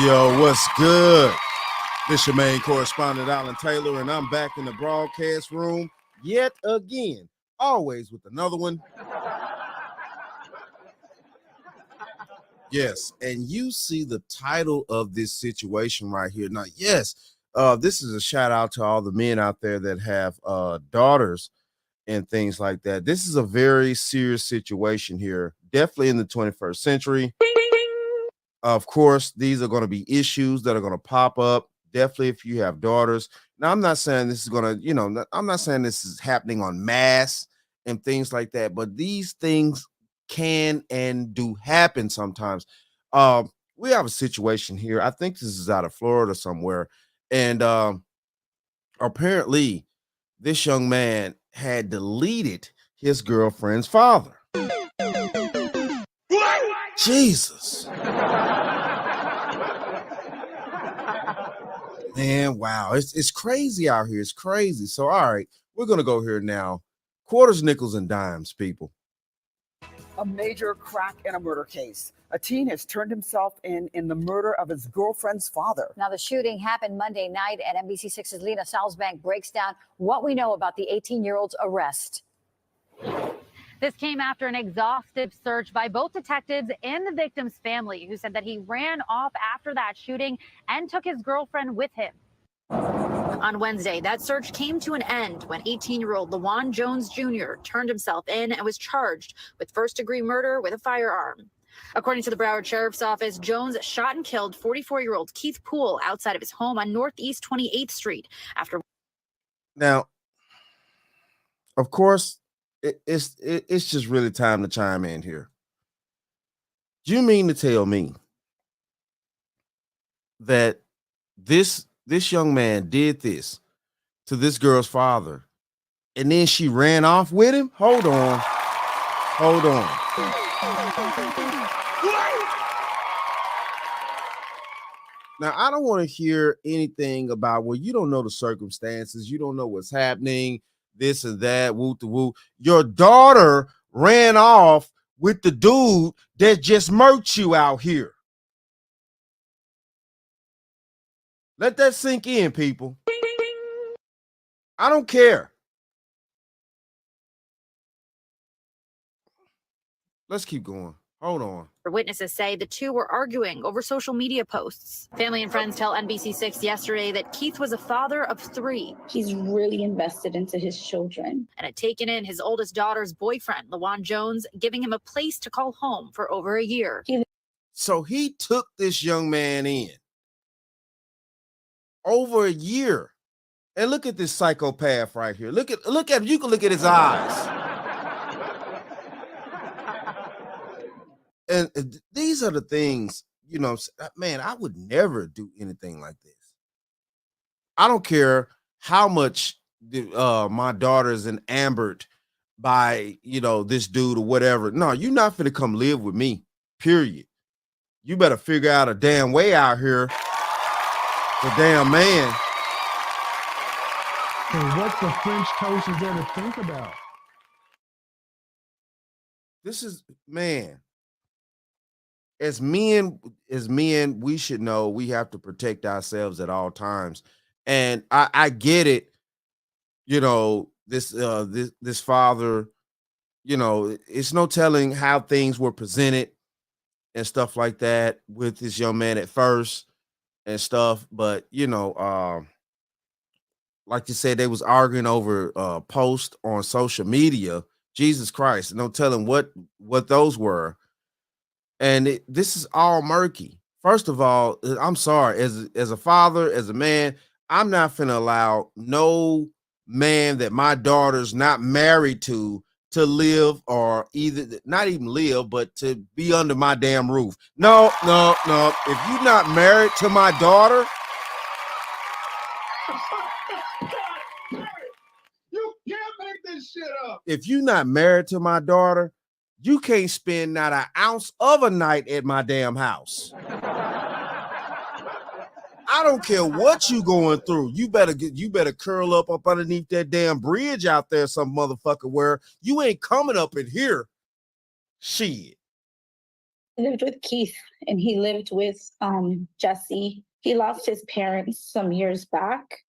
Yo, what's good? This your main correspondent, Alan Taylor, and I'm back in the broadcast room yet again, always with another one. Yes, and you see the title of this situation right here. Now, yes, this is a shout out to all the men out there that have daughters and things like that. This is a very serious situation here, definitely in the 21st century. Of course, these are going to be issues that are going to pop up. Definitely, if you have daughters. Now, I'm not saying this is going to, I'm not saying this is happening on mass and things like that, but these things can and do happen sometimes. We have a situation here. I think this is out of Florida somewhere. And apparently, this young man had deleted his girlfriend's father. Jesus. Man, wow. It's crazy out here. It's crazy. So, all right, we're going to go here now. Quarters, nickels, and dimes, people. A major crack in a murder case. A teen has turned himself in the murder of his girlfriend's father. Now, the shooting happened Monday night, and NBC6's Lena Salzbank breaks down what we know about the 18-year-old's arrest. This came after an exhaustive search by both detectives and the victim's family, who said that he ran off after that shooting and took his girlfriend with him. On Wednesday, that search came to an end when 18-year-old Lawan Jones Jr. turned himself in and was charged with first-degree murder with a firearm. According to the Broward Sheriff's Office, Jones shot and killed 44-year-old Keith Poole outside of his home on Northeast 28th Street after. Now, of course, it's just really time to chime in here. Do you mean to tell me that this young man did this to this girl's father, and then she ran off with him? Hold on. Now, I don't want to hear anything about, well, you don't know the circumstances, you don't know what's happening, this and that, woo to woo. Your daughter ran off with the dude that just murked you out here. Let that sink in, people. I don't care. Let's keep going. Hold on. Witnesses say the two were arguing over social media posts. Family and friends tell NBC6 yesterday that Keith was a father of 3. He's really invested into his children. And had taken in his oldest daughter's boyfriend, Lawan Jones, giving him a place to call home for over a year. So he took this young man in over a year. And look at this psychopath right here. Look at you can look at his eyes. And these are the things, man, I would never do anything like this. I don't care how much my daughter's enamored by, this dude or whatever. No, you're not finna come live with me, period. You better figure out a damn way out here. The damn man. And what the French toast is there to think about? This is, man. As men, we should know we have to protect ourselves at all times. And I get it, this father, it's no telling how things were presented and stuff like that with this young man at first and stuff. But, like you said, they was arguing over a post on social media. Jesus Christ, no telling what those were. And this is all murky. First of all, I'm sorry, as a father, as a man, I'm not finna allow no man that my daughter's not married to live, or either not even live, but to be under my damn roof. No. If you're not married to my daughter, You can't make this shit up. if you're not married to my daughter, you can't spend not an ounce of a night at my damn house. I don't care what you going through. You better curl up underneath that damn bridge out there, some motherfucker, where you ain't coming up in here. Shit. lived with Keith and he lived with Jesse. He lost his parents some years back.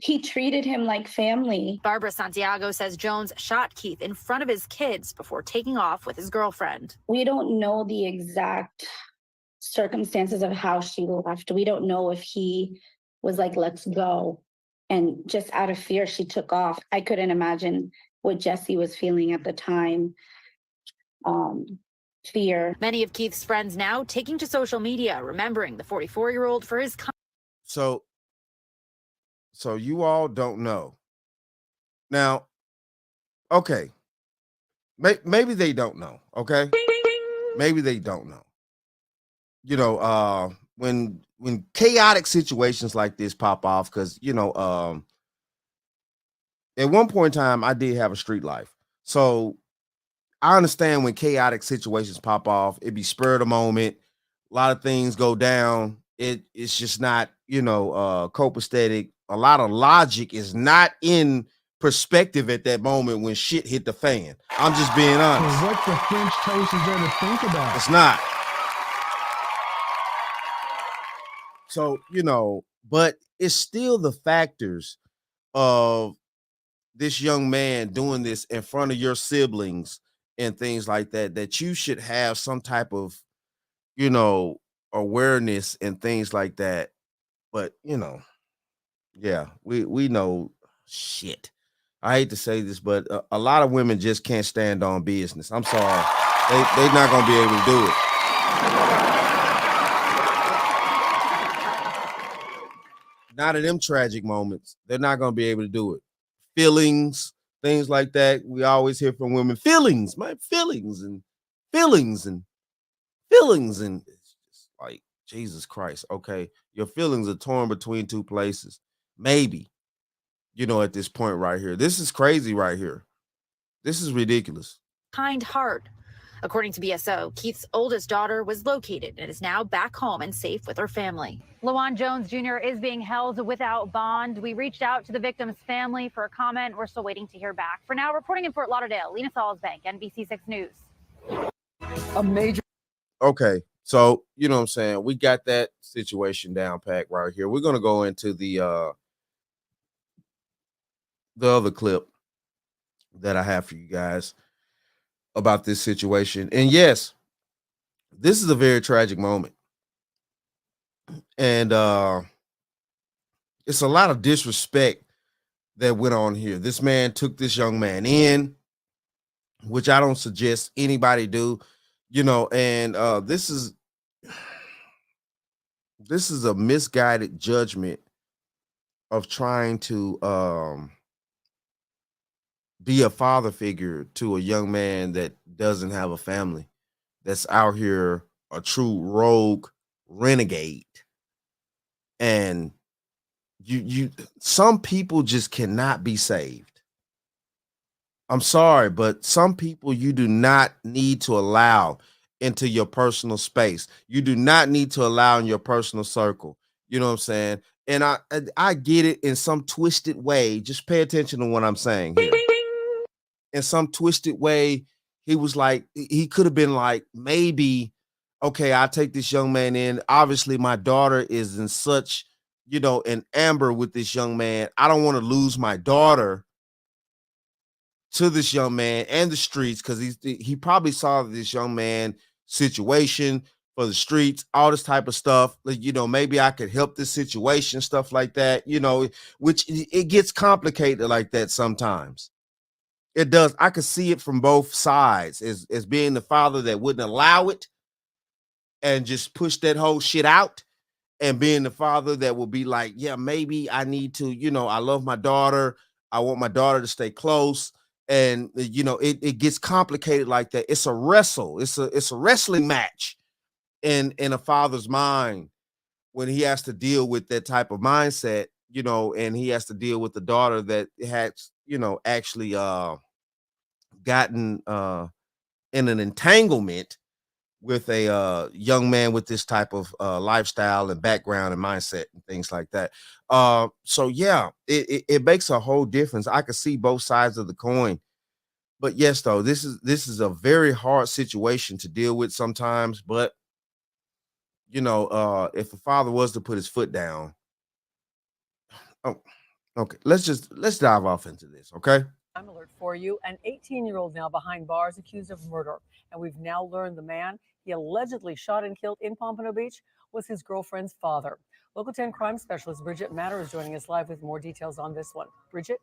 He treated him like family. Barbara Santiago says Jones shot Keith in front of his kids before taking off with his girlfriend. We don't know the exact circumstances of how she left. We don't know if he was like, let's go. And just out of fear, she took off. I couldn't imagine what Jesse was feeling at the time. Fear. Many of Keith's friends now taking to social media, remembering the 44-year-old for his So you all don't know. Now, okay. Maybe they don't know, okay? Maybe they don't know. You know, when chaotic situations like this pop off, because at one point in time I did have a street life. So I understand when chaotic situations pop off, it be spur of the moment, a lot of things go down. It's just not, copacetic. A lot of logic is not in perspective at that moment when shit hit the fan. I'm just being honest. So what the French toast is there to think about? It's not. So, but it's still the factors of this young man doing this in front of your siblings and things like that, that you should have some type of, awareness and things like that. But, yeah, we know shit. I hate to say this, but a lot of women just can't stand on business. I'm sorry. They're not going to be able to do it. Not in them tragic moments. They're not going to be able to do it. Feelings, things like that. We always hear from women, feelings, my feelings and feelings and feelings. And it's just like, Jesus Christ. Okay. Your feelings are torn between two places. Maybe, at this point right here. This is crazy right here. This is ridiculous. kind heart. According to BSO, Keith's oldest daughter was located and is now back home and safe with her family. Lawan Jones Jr. is being held without bond. We reached out to the victim's family for a comment. We're still waiting to hear back. For now, reporting in Fort Lauderdale, Lena Salzbank, NBC6 News. A major. Okay, so you know what I'm saying? We got that situation down packed right here. We're gonna go into the other clip that I have for you guys about this situation. And yes, this is a very tragic moment. And it's a lot of disrespect that went on here. This man took this young man in, which I don't suggest anybody do, and this is a misguided judgment of trying to be a father figure to a young man that doesn't have a family, that's out here a true rogue renegade. And some people just cannot be saved. I'm sorry, but some people you do not need to allow into your personal space. You do not need to allow in your personal circle. You know what I'm saying? And I get it in some twisted way. Just pay attention to what I'm saying here. In some twisted way, he was like, he could have been like, maybe, okay, I'll take this young man in. Obviously, my daughter is in such, an amber with this young man. I don't want to lose my daughter to this young man and the streets, because he probably saw this young man situation for the streets, all this type of stuff. Maybe I could help this situation, stuff like that, which it gets complicated like that sometimes. It does. I could see it from both sides as being the father that wouldn't allow it and just push that whole shit out, and being the father that will be like, yeah, maybe I need to, I love my daughter. I want my daughter to stay close. And, it gets complicated like that. It's a wrestle. It's a wrestling match in a father's mind when he has to deal with that type of mindset, and he has to deal with the daughter that has, actually gotten in an entanglement with a young man with this type of lifestyle and background and mindset and things like that. So yeah, it makes a whole difference. I can see both sides of the coin. But yes, though, this is a very hard situation to deal with sometimes, but if a father was to put his foot down. Oh, okay. Let's dive off into this. Okay. Crime alert for you. An 18-year-old now behind bars accused of murder. And we've now learned the man he allegedly shot and killed in Pompano Beach was his girlfriend's father. Local 10 crime specialist Bridget Matter is joining us live with more details on this one. Bridget?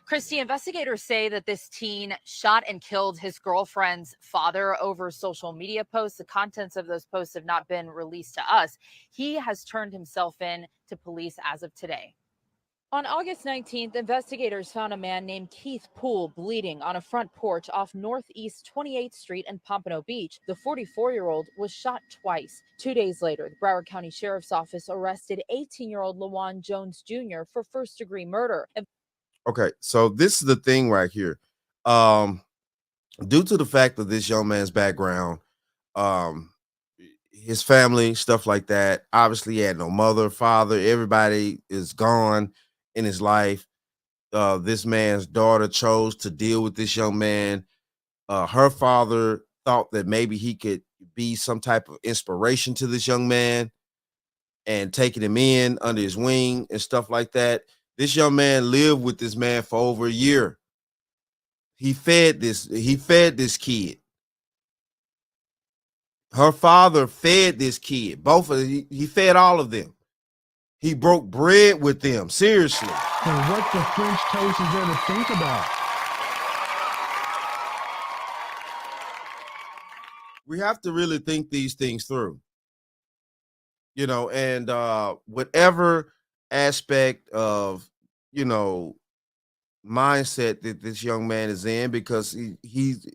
Christy, investigators say that this teen shot and killed his girlfriend's father over social media posts. The contents of those posts have not been released to us. He has turned himself in to police as of today. On August 19th, investigators found a man named Keith Poole bleeding on a front porch off Northeast 28th Street in Pompano Beach. The 44-year-old was shot twice. 2 days later, the Broward County Sheriff's Office arrested 18-year-old Lawan Jones Jr. for first-degree murder. Okay, so this is the thing right here. Due to the fact of this young man's background, his family, stuff like that, obviously he had no mother, father, everybody is gone in his life. This man's daughter chose to deal with this young man. Her father thought that maybe he could be some type of inspiration to this young man and taking him in under his wing and stuff like that. This young man lived with this man for over a year. He fed this kid. Her father fed this kid. He fed all of them. He broke bread with them. Seriously. And what the French toast is there to think about? We have to really think these things through. And whatever aspect of mindset that this young man is in, because he's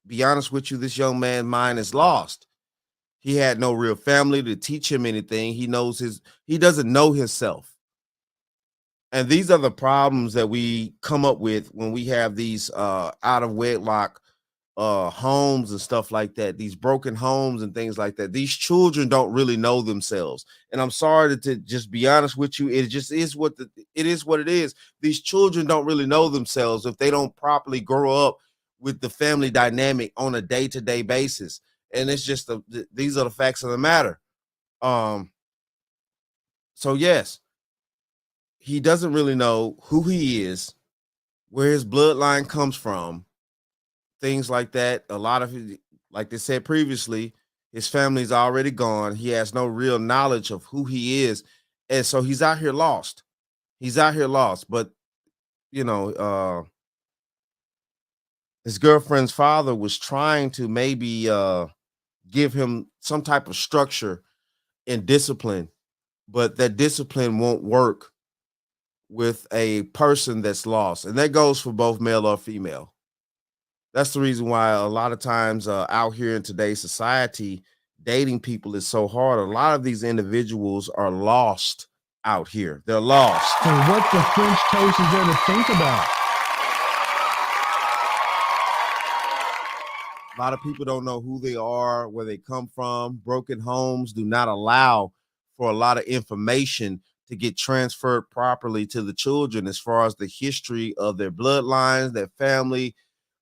be honest with you, this young man's mind is lost. He had no real family to teach him anything. He doesn't know himself. And these are the problems that we come up with when we have these out of wedlock homes and stuff like that, these broken homes and things like that. These children don't really know themselves. And I'm sorry to just be honest with you. It just is what it is. These children don't really know themselves if they don't properly grow up with the family dynamic on a day-to-day basis. And it's just these are the facts of the matter. So yes, he doesn't really know who he is, where his bloodline comes from, things like that. A lot of his, like they said previously, his family's already gone. He has no real knowledge of who he is. And so he's out here lost. But, his girlfriend's father was trying to maybe give him some type of structure and discipline, but that discipline won't work with a person that's lost. And that goes for both male or female. That's the reason why a lot of times out here in today's society, dating people is so hard. A lot of these individuals are lost out here. They're lost. And what the French toast is there to think about? A lot of people don't know who they are, where they come from. Broken homes do not allow for a lot of information to get transferred properly to the children as far as the history of their bloodlines, their family,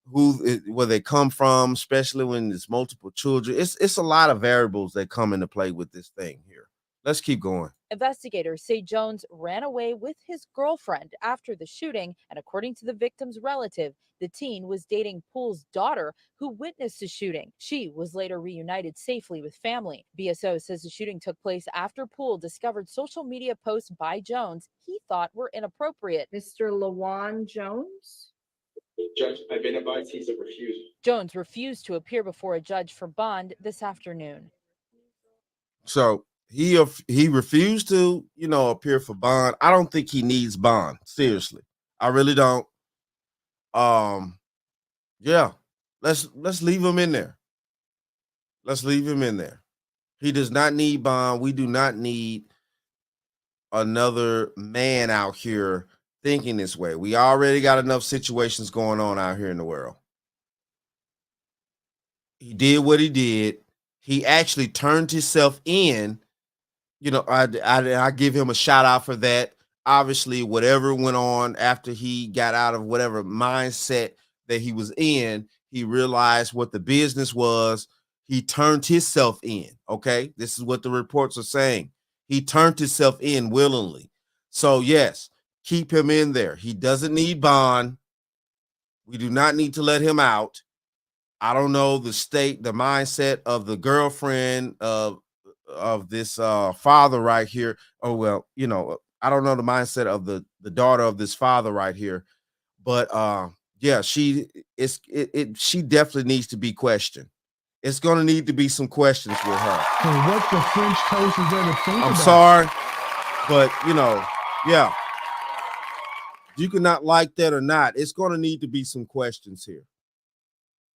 where they come from, especially when there's multiple children. It's a lot of variables that come into play with this thing here. Let's keep going. Investigators say Jones ran away with his girlfriend after the shooting, and according to the victim's relative, the teen was dating Poole's daughter, who witnessed the shooting. She was later reunited safely with family. BSO says the shooting took place after Poole discovered social media posts by Jones he thought were inappropriate. Mr. Lawan Jones? Judge, I've been advised he's a refusal. Jones refused to appear before a judge for bond this afternoon. So he refused to, appear for bond. I don't think he needs bond. Seriously, I really don't. Yeah, let's leave him in there. Let's leave him in there. He does not need bond. We do not need another man out here thinking this way. We already got enough situations going on out here in the world. He did what he did. He actually turned himself in. I give him a shout out for that. Obviously, whatever went on after he got out of whatever mindset that he was in, he realized what the business was. He turned himself in. Okay. This is what the reports are saying. He turned himself in willingly. So, yes, keep him in there. He doesn't need bond. We do not need to let him out. I don't know the mindset of the girlfriend of this father right here. Oh, well, I don't know the mindset of the daughter of this father right here. But yeah, she definitely needs to be questioned. It's going to need to be some questions with her. So what the French toast is there to think about? I'm sorry, but yeah. You can not like that or not. It's going to need to be some questions here.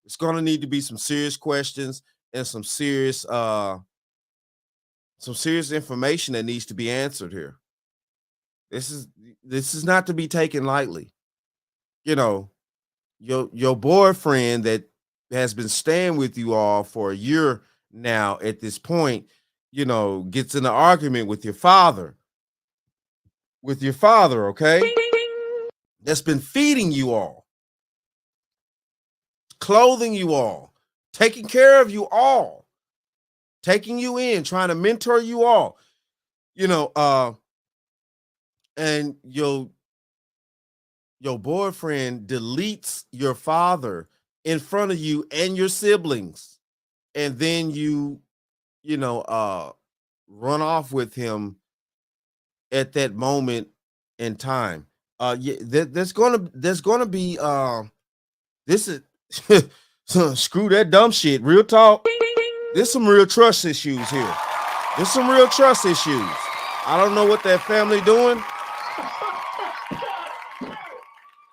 It's going to need to be some serious questions and some serious information that needs to be answered here. This is not to be taken lightly. Your boyfriend that has been staying with you all for a year now at this point, gets in an argument with your father. Okay? That's been feeding you all, clothing you all, taking care of you all, taking you in, trying to mentor you all, and your boyfriend deletes your father in front of you and your siblings, and then you run off with him at that moment in time. There's gonna be this is screw that dumb shit. Real talk. There's some real trust issues here. There's some real trust issues. I don't know what that family doing.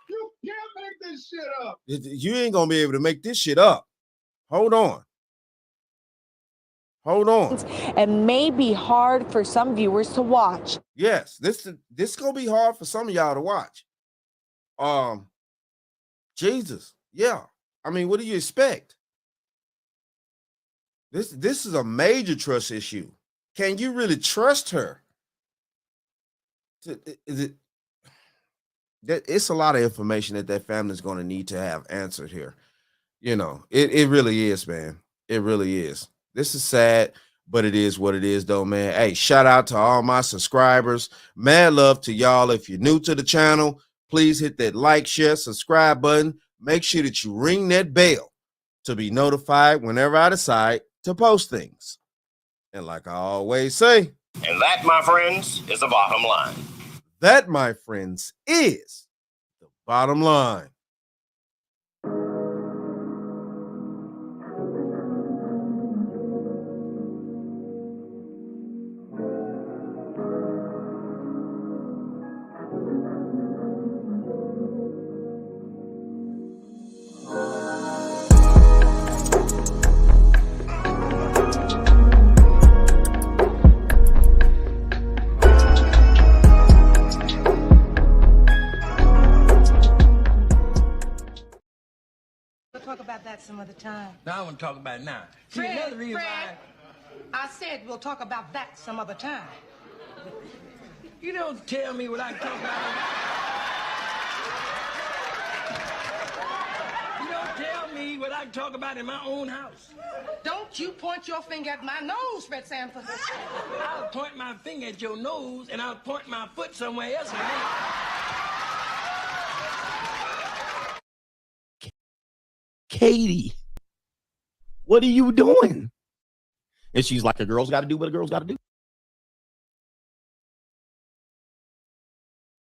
You can't make this shit up. You ain't gonna be able to make this shit up. Hold on. And may be hard for some viewers to watch. Yes, this is gonna be hard for some of y'all to watch. Jesus, yeah. I mean, what do you expect? This is a major trust issue. Can you really trust her? It's a lot of information that family is going to need to have answered here. It really is, man. It really is. This is sad, but it is what it is, though, man. Hey, shout out to all my subscribers. Mad love to y'all. If you're new to the channel, please hit that like, share, subscribe button. Make sure that you ring that bell to be notified whenever I decide to post things. And like I always say, and that, my friends, is the bottom line. That, my friends, is the bottom line. Talk about that some other time. No, I want to talk about it now. See, Fred, another reason I said we'll talk about that some other time. You don't tell me what I can talk about. You don't tell me what I can talk about in my own house. Don't you point your finger at my nose, Fred Sanford. I'll point my finger at your nose, and I'll point my foot somewhere else. Katie, what are you doing? And she's like, a girl's got to do what a girl's got to do.